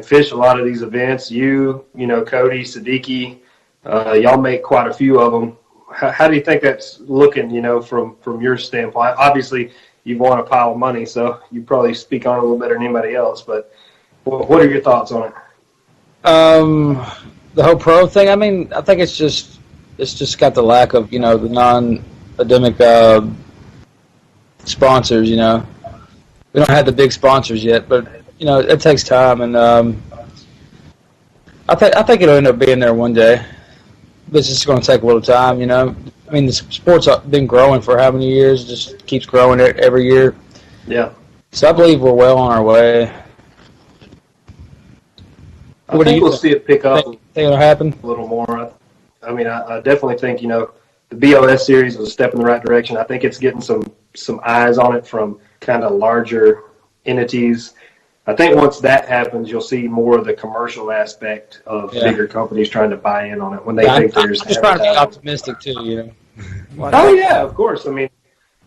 fish a lot of these events. Cody, Siddiqui, y'all make quite a few of them. How do you think that's looking, from your standpoint? Obviously, you've won a pile of money, so you probably speak on it a little better than anybody else. But what are your thoughts on it? The whole pro thing. I mean, I think it's just got the lack of the non-endemic sponsors. We don't have the big sponsors yet, but it takes time, and I think it'll end up being there one day. But it's just going to take a little time. I mean, the sport's been growing for how many years? It just keeps growing every year. Yeah. So I believe we're well on our way. I think we'll see it pick up. Think it'll happen a little more. I mean, I definitely think the BOS series was a step in the right direction. I think it's getting some eyes on it from kind of larger entities. I think once that happens, you'll see more of the commercial aspect of bigger companies trying to buy in on it when they think there's. I'm just trying to be optimistic too, Oh yeah, of course. I mean,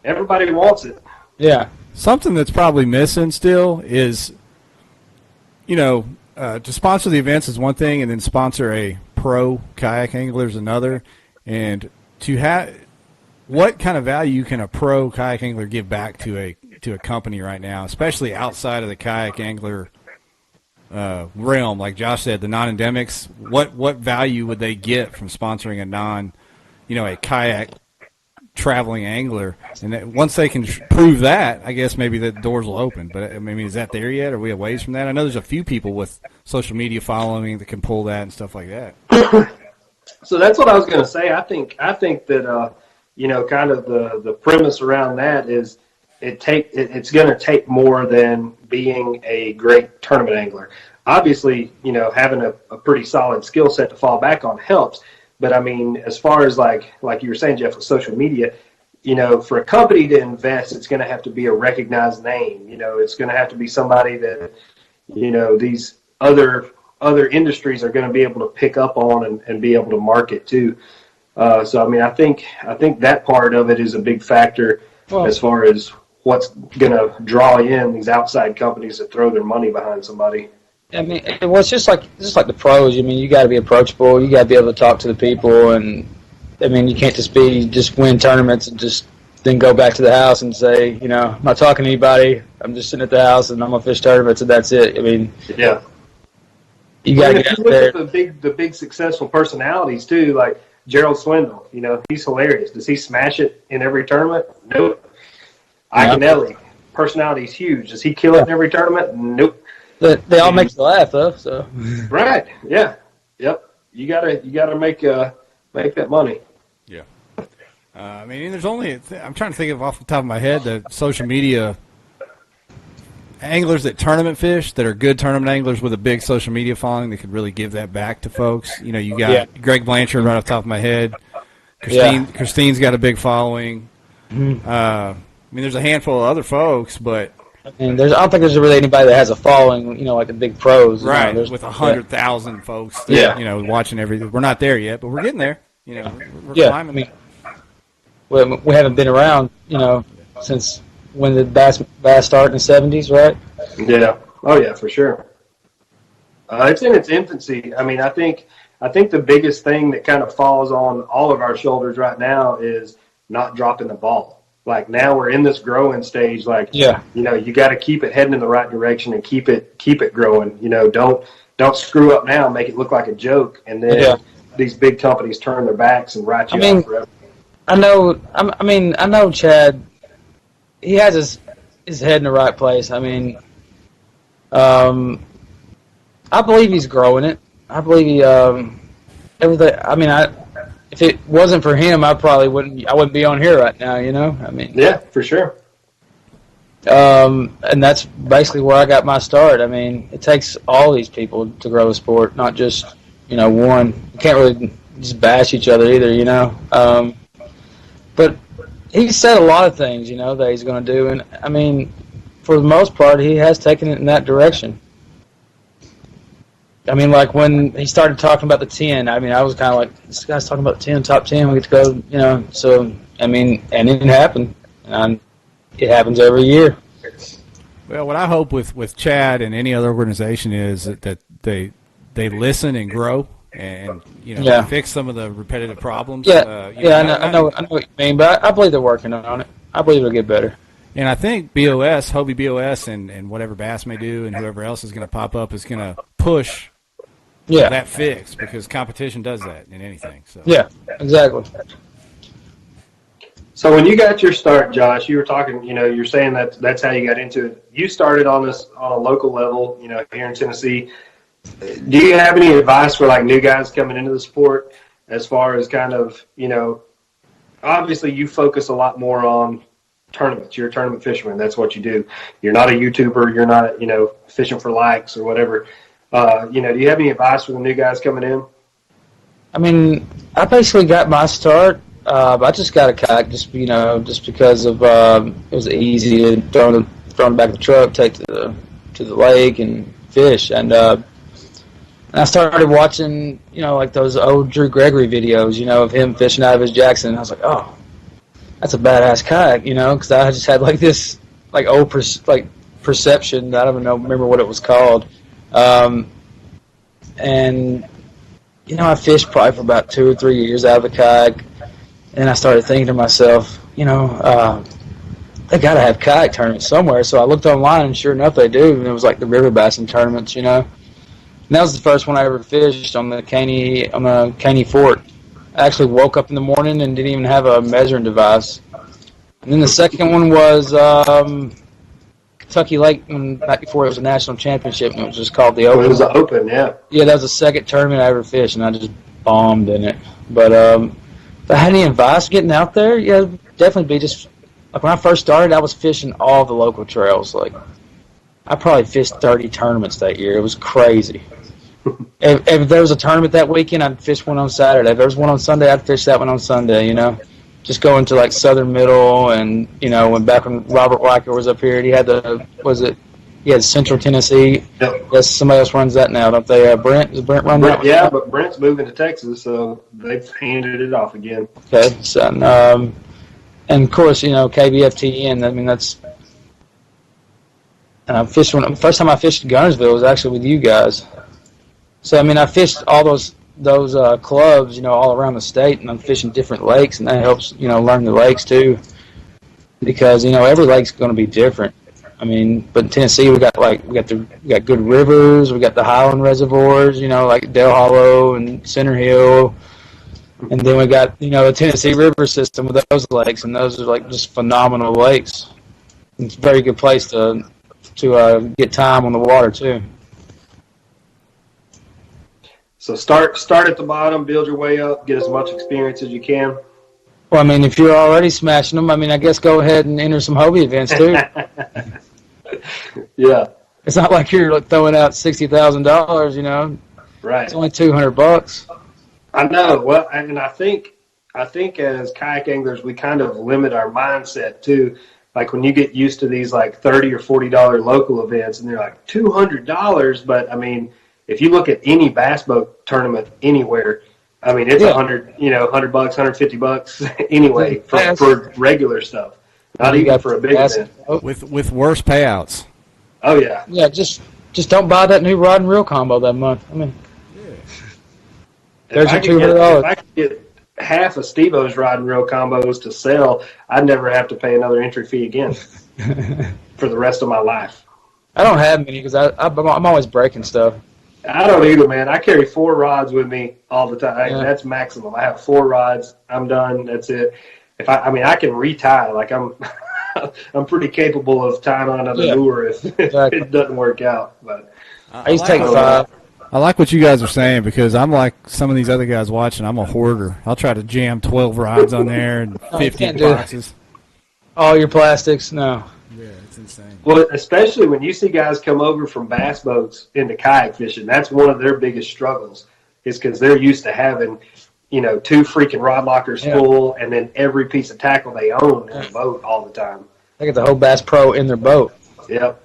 everybody wants it. Yeah. Something that's probably missing still is, to sponsor the events is one thing, and then sponsor a pro kayak angler is another. And to have, what kind of value can a pro kayak angler give back to a company right now, especially outside of the kayak angler realm? Like Josh said, the non-endemics. What value would they get from sponsoring a kayak traveling angler? And that, once they can prove that, I guess maybe the doors will open. But I mean, is that there yet? Are we a ways from that? I know there's a few people with social media following that can pull that and stuff like that. So that's what I was going to say. I think that kind of the premise around that is it's going to take more than being a great tournament angler. Obviously, having a pretty solid skill set to fall back on helps. But I mean, as far as like you were saying, Jeff, with social media, for a company to invest, it's going to have to be a recognized name. It's going to have to be somebody that, these other industries are going to be able to pick up on and be able to market too. So, I mean, I think that part of it is a big factor as far as what's going to draw in these outside companies that throw their money behind somebody. I mean, it's just like the pros. I mean, you got to be approachable. You got to be able to talk to the people, and I mean, you can't just win tournaments and just then go back to the house and say, I'm not talking to anybody. I'm just sitting at the house and I'm gonna fish tournaments and that's it. I mean, yeah. You got to get out there. Look at the big successful personalities too, like Gerald Swindle. He's hilarious. Does he smash it in every tournament? Nope. Iaconelli, personality's huge. Does he kill it in every tournament? Nope. They all make you laugh though. So. Right. Yeah. Yep. You gotta make that money. Yeah. I mean, there's only I'm trying to think of off the top of my head the social media anglers that tournament fish that are good tournament anglers with a big social media following that could really give that back to folks. You got Greg Blanchard right off the top of my head. Christine's got a big following. Mm-hmm. I mean, there's a handful of other folks, but I don't think there's really anybody that has a following, like the big pros. Right, with 100,000 folks that, watching everything. We're not there yet, but we're getting there. We're climbing. I mean, we haven't been around, since when the bass started in the 70s, right? Yeah. Oh, yeah, for sure. It's in its infancy. I mean, I think the biggest thing that kind of falls on all of our shoulders right now is not dropping the ball. Like now we're in this growing stage. Like, you got to keep it heading in the right direction and keep it growing. Don't screw up now and make it look like a joke. And then these big companies turn their backs and write you off forever. I know Chad. He has his head in the right place. I mean, I believe he's growing it. I believe he everything. I mean, if it wasn't for him, I wouldn't be on here right now. I mean, yeah, for sure. And that's basically where I got my start. I mean, it takes all these people to grow a sport, not just one. You can't really just bash each other either. But he said a lot of things, that he's going to do. And, I mean, for the most part, he has taken it in that direction. I mean, like when he started talking about the 10, I mean, I was kind of like, this guy's talking about the 10, top 10, we get to go, So, I mean, and it happened. And it happens every year. Well, what I hope with Chad and any other organization is that they listen and grow. And fix some of the repetitive problems. I know what you mean, but I believe they're working on it. I believe it'll get better. And I think Hobie BOS, and whatever Bass may do, and whoever else is going to pop up is going to push that fix because competition does that in anything. So yeah, exactly. So when you got your start, Josh, you were talking. You're saying that's how you got into it. You started on a local level, here in Tennessee. Do you have any advice for like new guys coming into the sport as far as kind of, obviously you focus a lot more on tournaments. You're a tournament fisherman. That's what you do. You're not a YouTuber. You're not, fishing for likes or whatever. Do you have any advice for the new guys coming in? I mean, I basically got my start. I just got a kayak just because of it was easy to throw in the back of the truck, take to the lake and fish. And I started watching, like those old Drew Gregory videos, of him fishing out of his Jackson. And I was like, oh, that's a badass kayak, because I just had like this, like old perception. I don't even remember what it was called. And I fished probably for about 2 or 3 years out of the kayak. And I started thinking to myself, they got to have kayak tournaments somewhere. So I looked online, and sure enough, they do. And it was like the river bassin tournaments, And that was the first one I ever fished on the Caney Fort. I actually woke up in the morning and didn't even have a measuring device. And then the second one was Kentucky Lake, back before it was a national championship, and it was just called the Open. It was the Open, yeah. Yeah, that was the second tournament I ever fished, and I just bombed in it. But if I had any advice getting out there, yeah, definitely be just like when I first started, I was fishing all the local trails. Like I probably fished 30 tournaments that year. It was crazy. If there was a tournament that weekend, I'd fish one on Saturday. If there was one on Sunday, I'd fish that one on Sunday, just going to like Southern Middle, and when back when Robert Weicker was up here, he had he had Central Tennessee. Yep. Yes, somebody else runs that now, don't they? Brent, does Brent run that? Yeah, but Brent's moving to Texas, so they've handed it off again. Okay, so, and of course, KBFTN. I mean, that's. And I fished first time I fished in Gunnersville was actually with you guys. So I mean, I fished all those clubs, all around the state, and I'm fishing different lakes, and that helps, learn the lakes too, because every lake's going to be different. I mean, but in Tennessee we got good rivers, we got the Highland reservoirs, like Dale Hollow and Center Hill, and then we got the Tennessee River system with those lakes, and those are like just phenomenal lakes. It's a very good place to get time on the water too. So start at the bottom, build your way up, get as much experience as you can. Well, I mean, if you're already smashing them, I mean, I guess go ahead and enter some Hobie events too. Yeah. It's not like you're throwing out $60,000, Right. It's only $200. I know. Well, and I think as kayak anglers, we kind of limit our mindset too. Like when you get used to these like $30 or $40 local events, and they're like $200, but I mean, if you look at any bass boat tournament anywhere, I mean, it's $100, $100, $150 anyway for regular stuff. Not even for a big event. With worse payouts. Oh yeah. Yeah, just don't buy that new rod and reel combo that month. I mean, there's your $200. If I could get half of Steve-O's rod and reel combos to sell, I'd never have to pay another entry fee again for the rest of my life. I don't have many because I'm always breaking stuff. I don't either, man. I carry 4 rods with me all the time. Yeah. That's maximum. I have 4 rods. I'm done. That's it. I can retie. Like I'm pretty capable of tying on another lure if it doesn't work out. But I used to take 5. I like what you guys are saying because I'm like some of these other guys watching. I'm a hoarder. I'll try to jam 12 rods on there and 50 boxes. All your plastics? No. Yeah, it's insane. Well, especially when you see guys come over from bass boats into kayak fishing, that's one of their biggest struggles is because they're used to having, 2 freaking rod lockers full and then every piece of tackle they own in the boat all the time. They got the whole Bass Pro in their boat. Yep.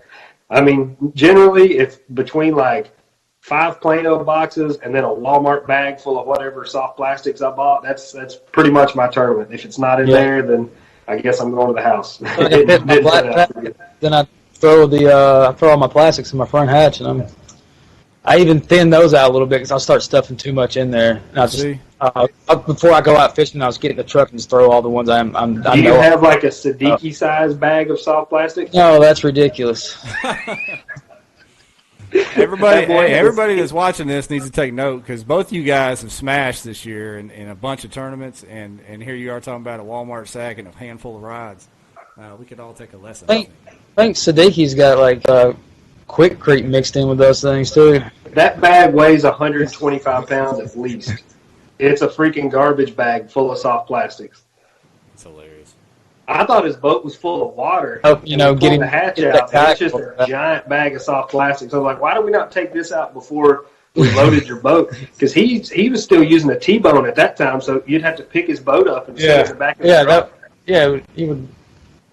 I mean, generally, if between like 5 Plano boxes and then a Walmart bag full of whatever soft plastics I bought, that's pretty much my tournament. If it's not in there, then I guess I'm going to the house. Then I throw all my plastics in my front hatch, and I even thin those out a little bit because I'll start stuffing too much in there. And I just before I go out fishing, I'll just get in the truck and just throw all the ones I Do you have like a Siddiqui size bag of soft plastic? No, that's ridiculous. Everybody that's watching this needs to take note because both you guys have smashed this year in a bunch of tournaments, and here you are talking about a Walmart sack and a handful of rods. We could all take a lesson. I think Siddiqui's got like Quick Creek mixed in with those things too. That bag weighs 125 pounds at least. It's a freaking garbage bag full of soft plastics. It's hilarious. I thought his boat was full of water. Getting the hatch out. It's just a giant bag of soft plastic. So I was like, why do we not take this out before we loaded your boat? Because he was still using a T-bone at that time, so you'd have to pick his boat up and set it in the back of the truck.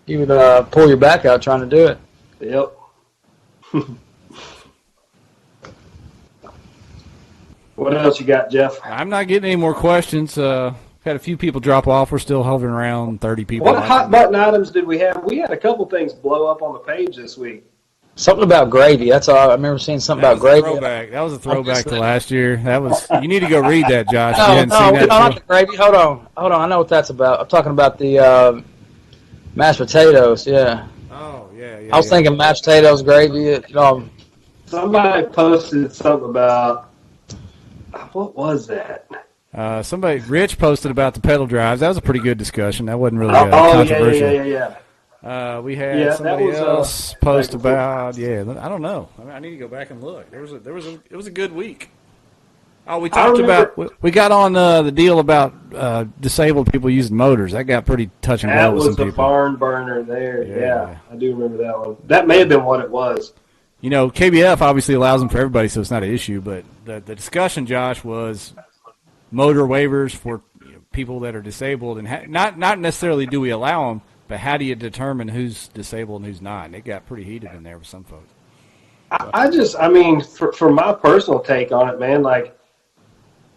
He would pull your back out trying to do it. Yep. What else you got, Jeff? I'm not getting any more questions. Had a few people drop off. We're still hovering around 30 people. What hot button items did we have? We had a couple things blow up on the page this week. Something about gravy. That's all. I remember seeing something about gravy. That was a throwback to last year. That was. You need to go read that, Josh. No, you hadn't seen that. Not the gravy. Hold on. I know what that's about. I'm talking about the mashed potatoes. Yeah. Oh yeah. I was thinking mashed potatoes, gravy. Somebody posted something about. What was that? Rich posted about the pedal drives. That was a pretty good discussion. That wasn't really controversial. Yeah. We had somebody else post about. I don't know. I need to go back and look. It was a good week. Oh, we talked about. We got on the deal about disabled people using motors. That got pretty touch and go with some people. That was the barn burner there. Yeah, I do remember that one. That may have been what it was. KBF obviously allows them for everybody, so it's not an issue. But the discussion, Josh, was motor waivers for people that are disabled, and not necessarily do we allow them, but how do you determine who's disabled and who's not? And it got pretty heated in there with some folks. I mean, for my personal take on it, man, like,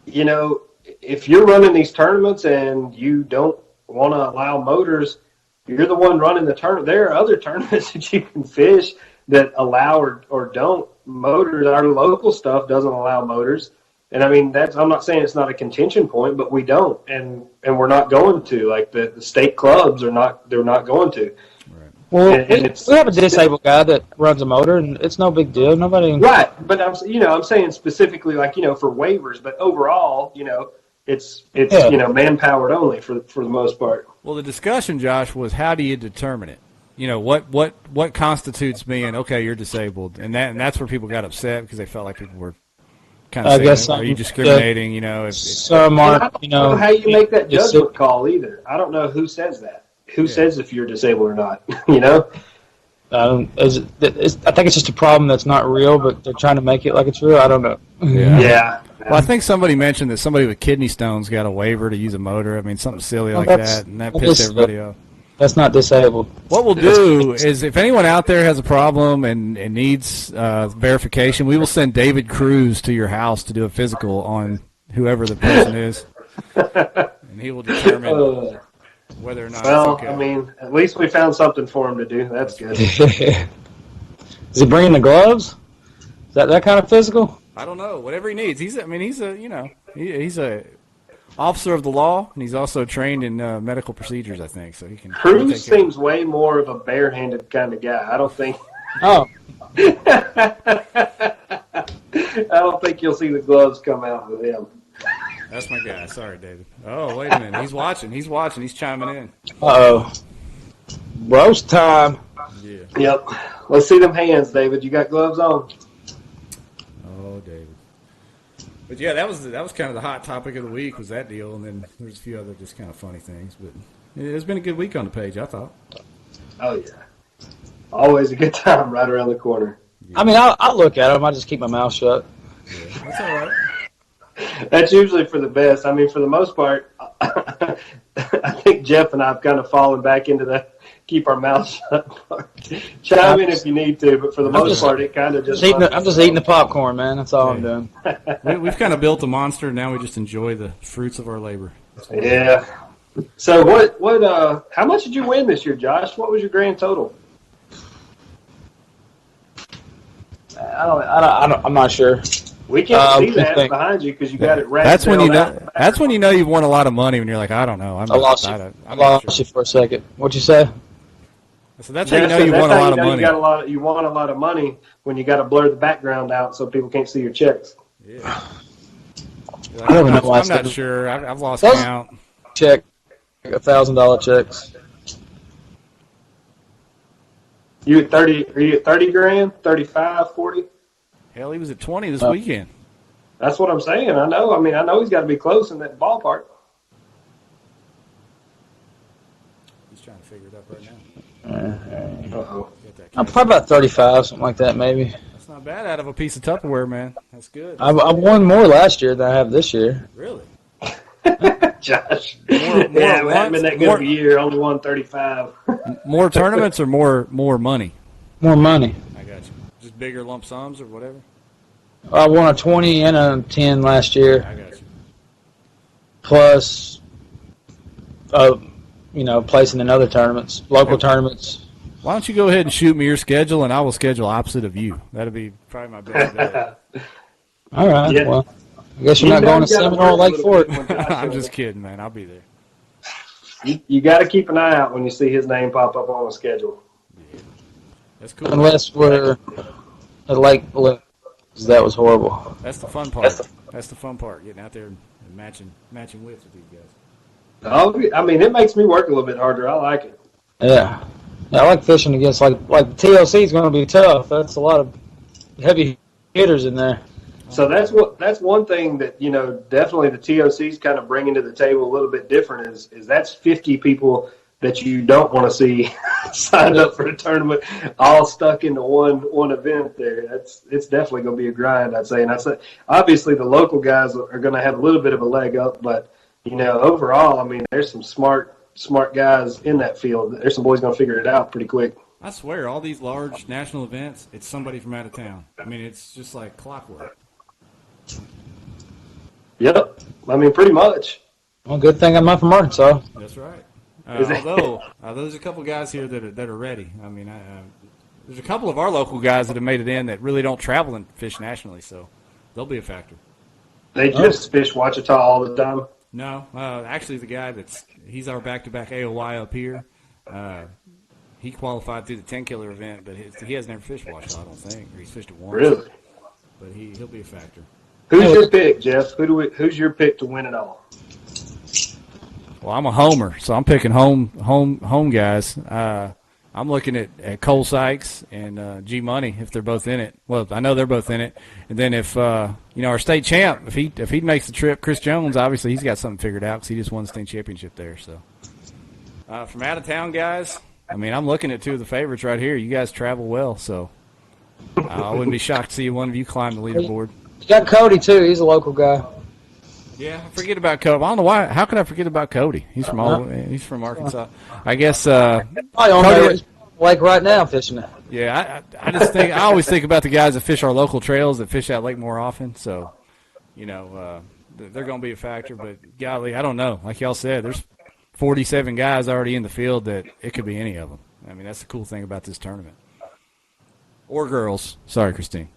you know, if you're running these tournaments and you don't want to allow motors, you're the one running the tournament. There are other tournaments that you can fish that allow or don't motors. Our local stuff doesn't allow motors. And I mean, I'm not saying it's not a contention point, but we don't, and we're not going to. Like the state clubs they're not going to. Right. Well, we have a disabled guy that runs a motor, and it's no big deal. Nobody. Right, but I'm saying specifically, like, you know, for waivers, but overall, you know, it's you know, man-powered only for the most part. Well, the discussion, Josh, was how do you determine it? You know, what constitutes being, okay, you're disabled, and that's where people got upset because they felt like people were kind of saying, are you discriminating? You know, some are. You know, I don't know how you make that judgment call either. I don't know who says that. Who says if you're disabled or not? You know. I think it's just a problem that's not real, but they're trying to make it like it's real. I don't know. Yeah. Well, I think somebody mentioned that somebody with kidney stones got a waiver to use a motor. I mean, something silly like that, and that pissed everybody off. That's not disabled. What we'll do is if anyone out there has a problem and needs verification, we will send David Cruz to your house to do a physical on whoever the person is, and he will determine whether or not it's okay. I mean, at least we found something for him to do. That's good. Is he bringing the gloves? Is that kind of physical? I don't know. Whatever he needs. He's a officer of the law, and he's also trained in medical procedures, I think. So he can. Cruz seems way more of a barehanded kind of guy. I don't think. Oh. I don't think you'll see the gloves come out with him. That's my guy. Sorry, David. Oh, wait a minute. He's watching. He's chiming in. Uh-oh. Roast time. Yeah. Yep. Let's see them hands, David. You got gloves on? Oh, David. But yeah, that was kind of the hot topic of the week was that deal, and then there's a few other just kind of funny things. But it's been a good week on the page, I thought. Oh yeah, always a good time right around the corner. Yeah. I mean, I'll look at them. I just keep my mouth shut. Yeah, that's all right. That's usually for the best. I mean, for the most part, I think Jeff and I have kind of fallen back into the keep our mouths shut part. Chime in if you need to, but for the most part, it kind of just. I'm just eating the popcorn, man. That's all I'm doing. We've kind of built a monster. Now we just enjoy the fruits of our labor. Yeah. So what? How much did you win this year, Josh? What was your grand total? I'm not sure. We can't see that behind you because you got it wrapped. That's when you know. That's when you know you've won a lot of money. When you're like, I don't know. I lost you for a second. What'd you say? So that's how you know you won a lot of money. You won a lot of money when you got to blur the background out so people can't see your checks. Yeah. Like, I'm not sure. I've lost count. Check $1,000 checks. You at 30? Are you at 30 grand? 35, 40? Hell, he was at 20 this weekend. That's what I'm saying. I know. I mean, I know he's got to be close in that ballpark. He's trying to figure it up right now. Uh-oh. I'm probably about 35, something like that, maybe. That's not bad out of a piece of Tupperware, man. That's good. I won more last year than I have this year. Really? Josh. We haven't been that good of a year. Only won 35. More tournaments or more money? More money. I got you. Just bigger lump sums or whatever? I won a 20 and a 10 last year. I got you. Plus, placing in other tournaments, local tournaments. Why don't you go ahead and shoot me your schedule, and I will schedule opposite of you. That'll be probably my best bet. All right. Yeah. Well, I guess you're not going to Seminole Lake Fort. I'm just kidding, man. I'll be there. You got to keep an eye out when you see his name pop up on the schedule. Yeah. That's cool. Unless we're at Lake, that was horrible. That's the fun part. That's the fun part, getting out there and matching wits with these guys. Oh, I mean, it makes me work a little bit harder. I like it. Yeah. I like fishing against, like TLC is going to be tough. That's a lot of heavy hitters in there. So that's one thing that, definitely the TOC's kind of bringing to the table a little bit different is that's 50 people that you don't want to see signed up for a tournament all stuck into one event there. It's definitely going to be a grind, I'd say. And I say, obviously the local guys are going to have a little bit of a leg up, but overall, I mean, there's some smart guys in that field. There's some boys going to figure it out pretty quick. I swear, all these large national events, it's somebody from out of town. I mean, it's just like clockwork. Yep. I mean, pretty much. Well, good thing I'm not from Arkansas. That's right. Although there's a couple guys here that are ready. I mean, there's a couple of our local guys that have made it in that really don't travel and fish nationally, so they'll be a factor. They just fish Wichita all the time. No, actually, the guy he's our back-to-back AOY up here. He qualified through the 10-killer event, but he has never fished Wichita, I don't think, or he's fished it once. Really? But he'll be a factor. Who's your pick, Jeff? Who's your pick to win it all? Well, I'm a homer, so I'm picking home guys. I'm looking at Cole Sykes and G Money if they're both in it. Well, I know they're both in it. And then if our state champ, if he makes the trip, Chris Jones, obviously he's got something figured out because he just won the state championship there. So from out of town guys, I mean, I'm looking at two of the favorites right here. You guys travel well, so I wouldn't be shocked to see one of you climb the leaderboard. You got Cody too. He's a local guy. Yeah, I forget about Cody. I don't know why. How could I forget about Cody? He's from Arkansas. I guess. Probably on his lake right now fishing it. Yeah, I always think about the guys that fish our local trails that fish that lake more often. So, they're going to be a factor. But golly, I don't know. Like y'all said, there's 47 guys already in the field that it could be any of them. I mean, that's the cool thing about this tournament. Or girls. Sorry, Christine.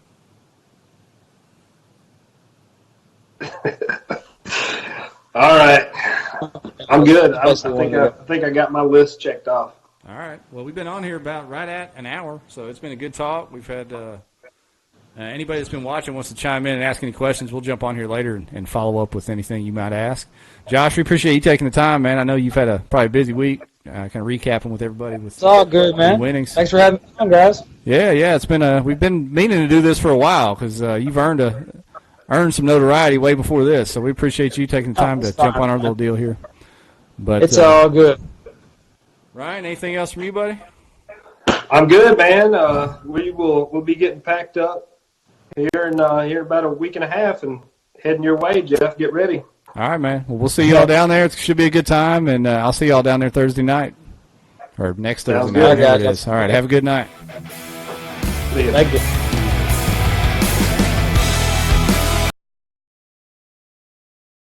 All right, I'm good. I think I got my list checked off. All right. Well, we've been on here about right at an hour, so it's been a good talk. We've had anybody that's been watching wants to chime in and ask any questions. We'll jump on here later and follow up with anything you might ask. Josh, we appreciate you taking the time, man. I know you've had a probably busy week. Kind of recapping with everybody with it's all good, man. Winnings. Thanks for having me on, guys. Yeah. It's been we've been meaning to do this for a while because you've earned some notoriety way before this, so we appreciate you taking the time to jump on our little deal here. But it's all good. Ryan, anything else from you, buddy? I'm good, man. We'll be getting packed up here in about a week and a half and heading your way, Jeff. Get ready. All right, man. Well, we'll see you all down there. It should be a good time, and I'll see you all down there Thursday night or next Thursday night. It is. All right, have a good night. See you. Thank you.